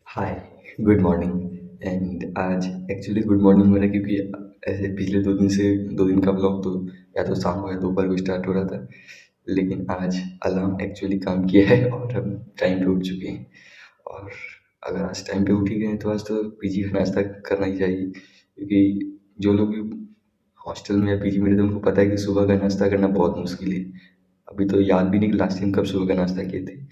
Hi, good morning. And आज actually good morning हो रहा है क्योंकि ऐसे पिछले 2 दिन से 2 दिन का ब्लॉग तो या तो शाम को या दोपहर को स्टार्ट हो रहा था। लेकिन आज अलार्म एक्चुअली काम किया है और हम टाइम पे उठ चुके हैं। और अगर आज टाइम पे उठ ही गए हैं तो आज तो पीजी का नाश्ता करना ही चाहिए, क्योंकि जो लोग भी हॉस्टल में या पीजी में रहते हैं उनको पता है कि सुबह का नाश्ता करना बहुत मुश्किल है। अभी तो याद भी नहीं कि लास्ट टाइम कब सुबह का नाश्ता किए थे।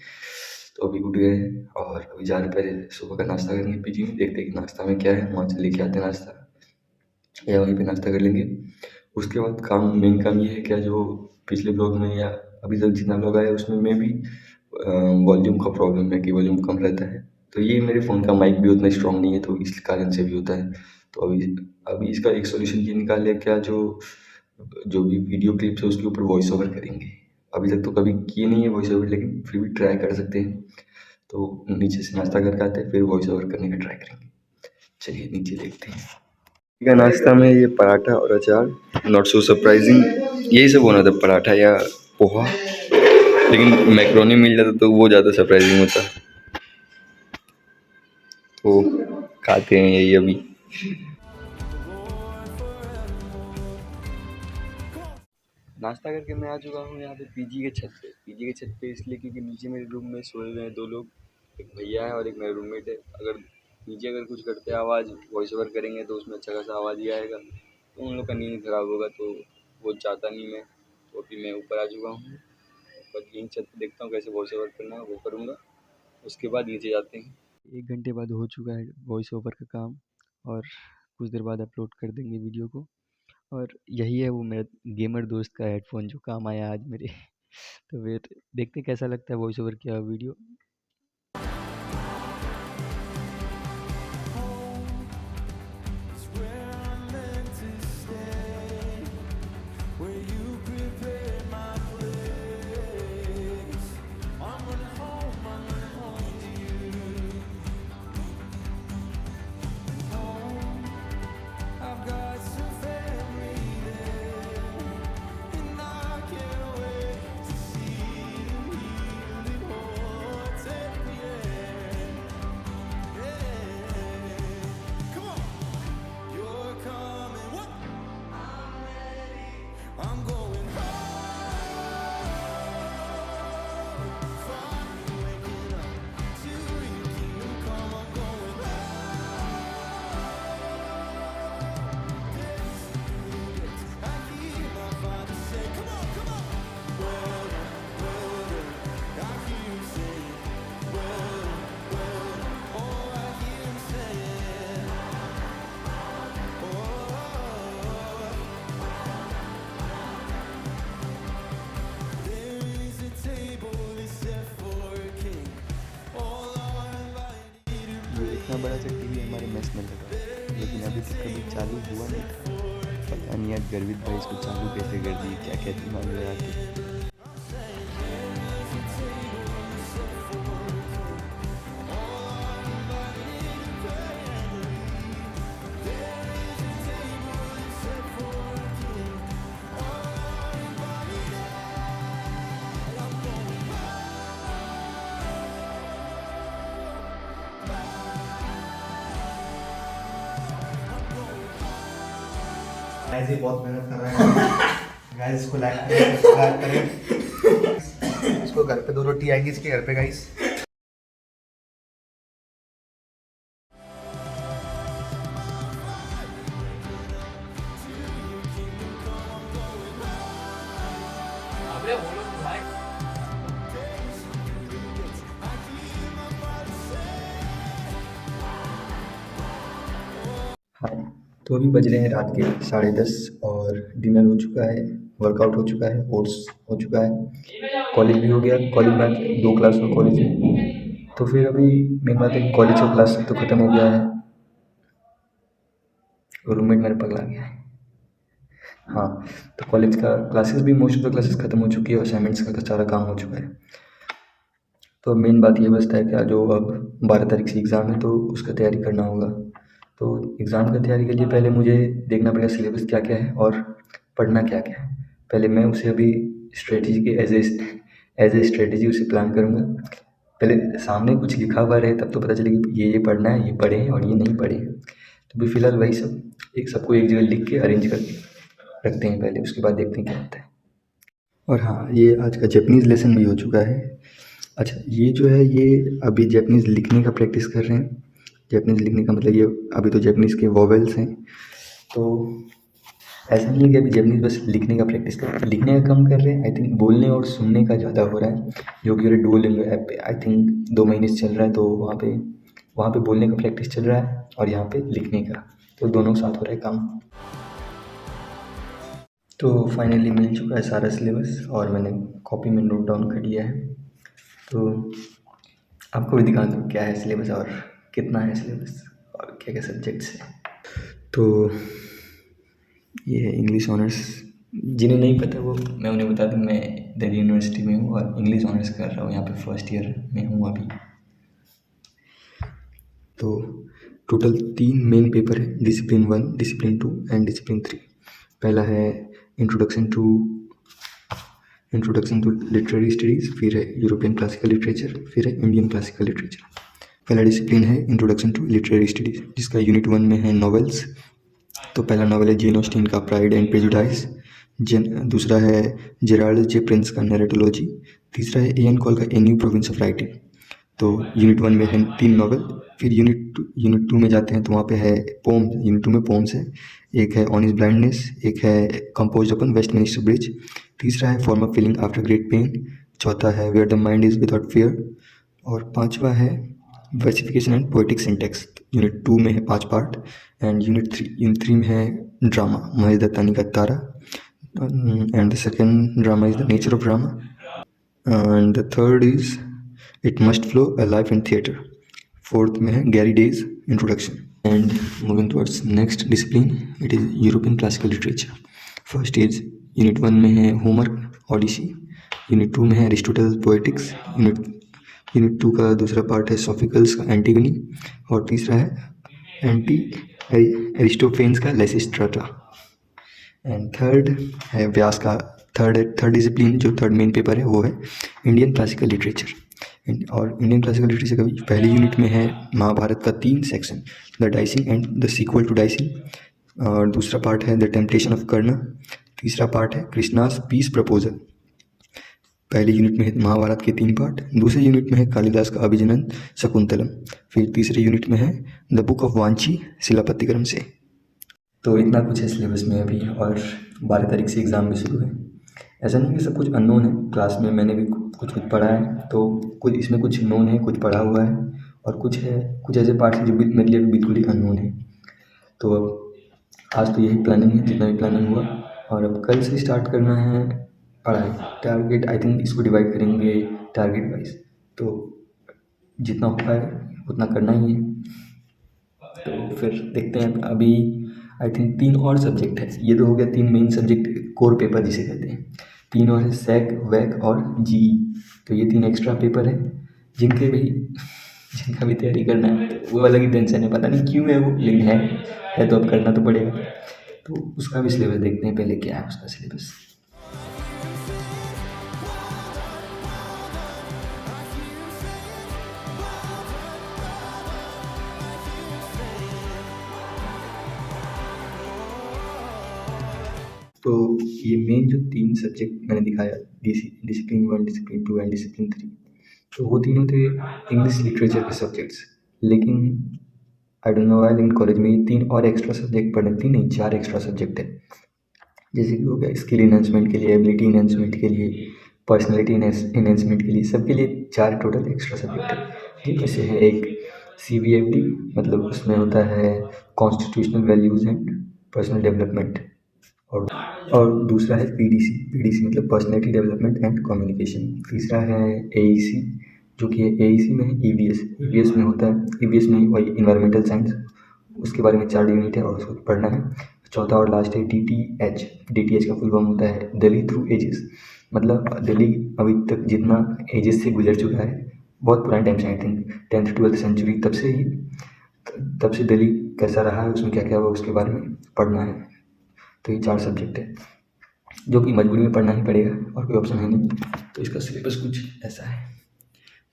तो अभी उठ गए हैं और अभी जा रहे पहले सुबह का नाश्ता करेंगे पीजी में, देखते हैं कि नाश्ता में क्या है, वहाँ से लेके आते हैं नाश्ता या वहीं पे नाश्ता कर लेंगे। उसके बाद मेन काम ये है क्या, जो पिछले ब्लॉग में या अभी तक जितना ब्लॉग आया उसमें में भी वॉल्यूम का प्रॉब्लम है कि वॉल्यूम कम रहता है। तो ये मेरे फ़ोन का माइक भी उतना स्ट्रॉन्ग नहीं है तो इस कारण से भी होता है। तो अभी अभी इसका एक सॉल्यूशन ये निकाल लिया क्या, जो जो भी वीडियो क्लिप्स है उसके ऊपर वॉइस ओवर करेंगे। अभी तक तो कभी किए नहीं है वॉइस ओवर, लेकिन फिर भी ट्राई कर सकते हैं। तो नीचे से नाश्ता करके आते हैं फिर वॉइस ओवर करने का ट्राई करेंगे। चलिए नीचे देखते हैं। का नाश्ता में ये पराठा और अचार, नॉट सो सरप्राइजिंग। यही सब होना था, पराठा या पोहा। लेकिन मैक्रोनी मिल जाता तो वो ज़्यादा सरप्राइजिंग होता। तो खाते हैं यही अभी। नाश्ता करके मैं आ चुका हूँ यहाँ पे पीजी के छत पे इसलिए क्योंकि नीचे मेरे रूम में सोए हुए हैं 2 लोग। एक भैया है और एक मेरा रूममेट है। अगर कुछ करते आवाज़ वॉइस ओवर करेंगे तो उसमें अच्छा खासा आवाज़ ही आएगा, तो उन लोग का नींद खराब होगा, तो वो चाहता नहीं मैं। तो अभी मैं ऊपर आ चुका हूँ। ऊपर यहीं छत पे देखता हूँ कैसे वॉइस ओवर करना है वो करूँगा। उसके बाद नीचे जाते हैं। 1 घंटे बाद हो चुका है वॉइस ओवर का काम, और कुछ देर बाद अपलोड कर देंगे वीडियो को। और यही है वो मेरा गेमर दोस्त का हेडफोन जो काम आया आज मेरे। तो फिर देखते हैं कैसा लगता है वॉइस ओवर किया हुआ वीडियो। ये इतना बड़ा सा टीवी हमारे मेस में लगा, लेकिन अभी तक कभी चालू हुआ नहीं था। पता नहीं आज गर्वित भाई इसको चालू कैसे कर दिए, क्या क्या दिमाग में आके। गाइस ये बहुत मेहनत कर रहा है। गाइस इसको लाइक करें, सब्सक्राइब करें। इसको घर पे 2 रोटी आएंगी इसके घर पे गाइस। हाँ, तो अभी बज रहे हैं रात के 10:30 और डिनर हो चुका है, वर्कआउट हो चुका है, ओट्स हो चुका है, कॉलेज भी हो गया। कॉलेज में आज 2 क्लास हुआ कॉलेज में। तो फिर अभी मेन बात है कि कॉलेज का क्लास तो ख़त्म हो गया है। रूममेट मेरा पगला गया है। हाँ, तो कॉलेज का क्लासेस भी मोस्ट ऑफ द क्लासेस ख़त्म हो चुकी है और असाइनमेंट्स का सारा काम हो चुका है। तो मेन बात ये बचता है क्या, जो अब 12 तारीख से एग्ज़ाम है तो उसका तैयारी करना होगा। तो एग्ज़ाम की तैयारी के लिए पहले मुझे देखना पड़ेगा सिलेबस क्या क्या है और पढ़ना क्या क्या है। पहले मैं उसे अभी स्ट्रेटजी के एज ए स्ट्रेटजी उसे प्लान करूँगा। पहले सामने कुछ लिखा हुआ रहे तब तो पता चले कि ये पढ़ना है, ये पढ़े हैं और ये नहीं पढ़े हैं। तो अभी फ़िलहाल वही सब सबको एक जगह लिख के अरेंज करके रखते हैं पहले, उसके बाद देखते हैं क्या होता है। और हाँ, ये आज का जैपनीज़ लेसन भी हो चुका है। अच्छा, ये जो है ये अभी जैपनीज़ लिखने का प्रैक्टिस कर रहे हैं। जैपनीज़ लिखने का मतलब ये अभी तो जैपनीज़ के वोवेल्स हैं, तो ऐसा नहीं है कि अभी जैपनीज़ बस लिखने का प्रैक्टिस कर रहे हैं, लिखने का कम कर रहे हैं। आई थिंक बोलने और सुनने का ज़्यादा हो रहा है, जो कि डुओलिंगो ऐप पे आई थिंक 2 महीने से चल रहा है। तो वहाँ पे बोलने का प्रैक्टिस चल रहा है और यहाँ पे लिखने का, तो दोनों साथ हो रहा है काम। तो फाइनली मिल चुका है सारा सिलेबस और मैंने कॉपी में नोट डाउन कर लिया है। तो आपको भी दिखा दूँ क्या है सिलेबस और कितना है सिलेबस और क्या क्या सब्जेक्ट्स हैं। तो ये है इंग्लिश ऑनर्स। जिन्हें नहीं पता वो मैं उन्हें बता दूँ, मैं दिल्ली यूनिवर्सिटी में हूँ और इंग्लिश ऑनर्स कर रहा हूँ, यहाँ पे फर्स्ट ईयर में हूँ अभी। तो टोटल 3 मेन पेपर है, डिसिप्लिन 1, डिसिप्लिन 2 एंड डिसिप्लिन 3। पहला है इंट्रोडक्शन टू लिटरेरी स्टडीज़, फिर है यूरोपियन क्लासिकल लिटरेचर, फिर है इंडियन क्लासिकल लिटरेचर। पहला डिसिप्लिन है इंट्रोडक्शन टू लिटरेरी स्टडीज़, जिसका यूनिट 1 में है नॉवेल्स। तो पहला नॉवल है जेन ऑस्टिन का प्राइड एंड प्रेजुडाइस। दूसरा है जेराल्ड जे प्रिंस का नैरेटोलॉजी। तीसरा है इयान कॉल का a new province of writing. तो यूनिट 1 में है 3 नॉवल। फिर यूनिट 2 में जाते हैं तो वहाँ पे है पोम। यूनिट 2 में पोम्स है, एक है ऑन हिज ब्लाइंडनेस, एक है कंपोज अपन वेस्टमिनिस्टर ब्रिज, तीसरा है form of feeling after great pain, चौथा है where the mind is without fear, और पांचवा है versification and poetic syntax. Unit 2 में है 5 पार्ट। एंड यूनिट 3 में है ड्रामा, महेश दत्तानी का Tara. And the second drama is the nature of drama, and the third is it must flow a life in theatre. Fourth में है Gary Day's introduction. And moving towards next discipline, it is European classical literature. First is unit 1 में है Homer Odissi, unit 2 में है Aristotle poetics, unit 2 का दूसरा part है सोफिकल्स का एंटीगनी, और तीसरा है एरिस्टोफेन्स का लेसिस्ट्राटा। एंड थर्ड है व्यास का थर्ड डिसिप्लिन, जो थर्ड मेन पेपर है वो है इंडियन क्लासिकल लिटरेचर। और इंडियन क्लासिकल लिटरेचर का पहले यूनिट में है महाभारत का 3 section, the dicing and the sequel to dicing. और दूसरा पार्ट है द टेम्पटेशन ऑफ कर्ण। तीसरा पार्ट है कृष्णास पीस प्रपोजल। पहले यूनिट में है महाभारत के 3 पार्ट, दूसरे यूनिट में है कालिदास का अभिजनन शकुंतलम, फिर तीसरे यूनिट में है द बुक ऑफ वांची शिलापतिक्रम से। तो इतना कुछ है सिलेबस में अभी, और 12 तारीख से एग्ज़ाम भी शुरू है। ऐसा नहीं कि सब कुछ अननोन है, क्लास में मैंने भी कुछ पढ़ा है, तो कुछ इसमें कुछ नोन है, कुछ पढ़ा हुआ है, और कुछ ऐसे पार्ट्स हैं जो मेरे लिए बिल्कुल ही अननोन है। तो अब आज तो यही प्लानिंग है, जितना भी प्लानिंग हुआ, और अब कल से स्टार्ट करना है पढ़ाई। टारगेट आई थिंक इसको डिवाइड करेंगे टारगेट वाइज, तो जितना हो पाए उतना करना ही है। तो फिर देखते हैं। अभी आई थिंक 3 और सब्जेक्ट है, ये तो हो गया 3 मेन सब्जेक्ट, कोर पेपर जिसे कहते हैं। 3 और है सैक, वैक और जी। तो ये 3 एक्स्ट्रा पेपर है जिनका भी तैयारी करना है, तो वो अलग ही टेंशन है, पता नहीं क्यों है वो, लेकिन है तो अब करना तो पड़ेगा। तो उसका भी सिलेबस देखते हैं पहले, क्या है उसका सिलेबस। तो ये मेन जो 3 सब्जेक्ट मैंने दिखाया, डिसिप्लिन 1, डिसिप्लिन 2 एंड डिसिप्लिन 3, तो वो तीनों थे इंग्लिश लिटरेचर के सब्जेक्ट्स। लेकिन आई डोंट नो व्हाई, लेकिन कॉलेज में ये 3 और एक्स्ट्रा सब्जेक्ट पढ़ने, 3 नहीं 4 एक्स्ट्रा सब्जेक्ट है। जैसे कि हो गया स्किल इन्हेंसमेंट के लिए, एबिलिटी इन्हेंसमेंट के लिए, पर्सनैलिटी इन्हेंसमेंट के लिए, सबके लिए 4 टोटल एक्स्ट्रा सब्जेक्ट है। जिनमें से है एक CVFD, मतलब उसमें होता है constitutional values and personal development, और दूसरा है PDC मतलब पर्सनैलिटी डेवलपमेंट एंड कम्युनिकेशन। तीसरा है AEC, जो कि AEC में है EVS में होता है, EVS में वही इन्वायरमेंटल साइंस, उसके बारे में 4 यूनिट है और उसको पढ़ना है। चौथा और लास्ट है DTH का फुल फॉर्म होता है दिल्ली थ्रू एजेस, मतलब दिल्ली अभी तक जितना एजेस से गुजर चुका है, बहुत पुराने टाइम से, I think 10th 12th century, तब से दिल्ली कैसा रहा है, उसमें क्या क्या हुआ, उसके बारे में पढ़ना है। तो ये 4 सब्जेक्ट है जो कि मजबूरी में पढ़ना ही पड़ेगा और कोई ऑप्शन है नहीं। तो इसका सिलेबस कुछ ऐसा है।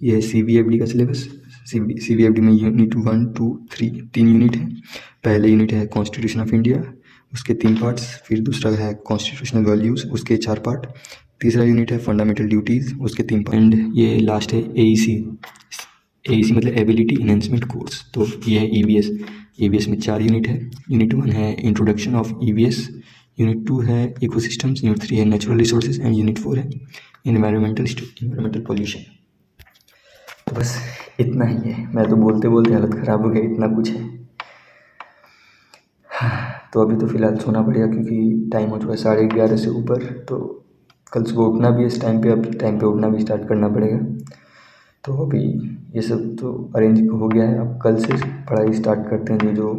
ये है CVFD का सिलेबस। CVFD में यूनिट 1, 2, 3 3 यूनिट है। पहले यूनिट है कॉन्स्टिट्यूशन ऑफ इंडिया, उसके 3 पार्ट्स। फिर दूसरा है कॉन्स्टिट्यूशनल वैल्यूज़, उसके 4 पार्ट। तीसरा यूनिट है फंडामेंटल ड्यूटीज़, उसके 3 पार्ट। एंड ये लास्ट है AEC मतलब एबिलिटी इन्हेंसमेंट कोर्स। तो ये है EVS में 4 यूनिट है। यूनिट 1 है इंट्रोडक्शन ऑफ EVS, यूनिट 2 है इकोसिस्टम्स, यूनिट 3 है नेचुरल रिसोर्सेज एंड यूनिट 4 है इन्वायरमेंटल पोल्यूशन। तो बस इतना ही है। मैं तो बोलते बोलते हालत ख़राब हो गया, इतना कुछ है। तो अभी तो फ़िलहाल सोना पड़ेगा क्योंकि टाइम हो चुका है 11:30 से ऊपर। तो कल सुबह उठना भी है इस टाइम पे, अब टाइम पे उठना भी स्टार्ट करना पड़ेगा। तो अभी ये सब तो अरेंज हो गया है, अब कल से पढ़ाई स्टार्ट करते हैं। जो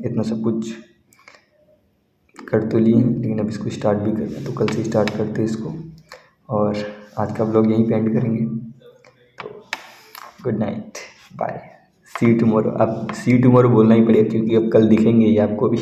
इतना सब कुछ कर तो लिए हैं, लेकिन अब इसको स्टार्ट भी करना है, तो कल से स्टार्ट करते हैं इसको। और आज का व्लॉग यहीं पे एंड करेंगे। तो good night, bye, see you tomorrow. अब सी यू टुमारो बोलना ही पड़ेगा क्योंकि अब कल दिखेंगे ये आपको भी।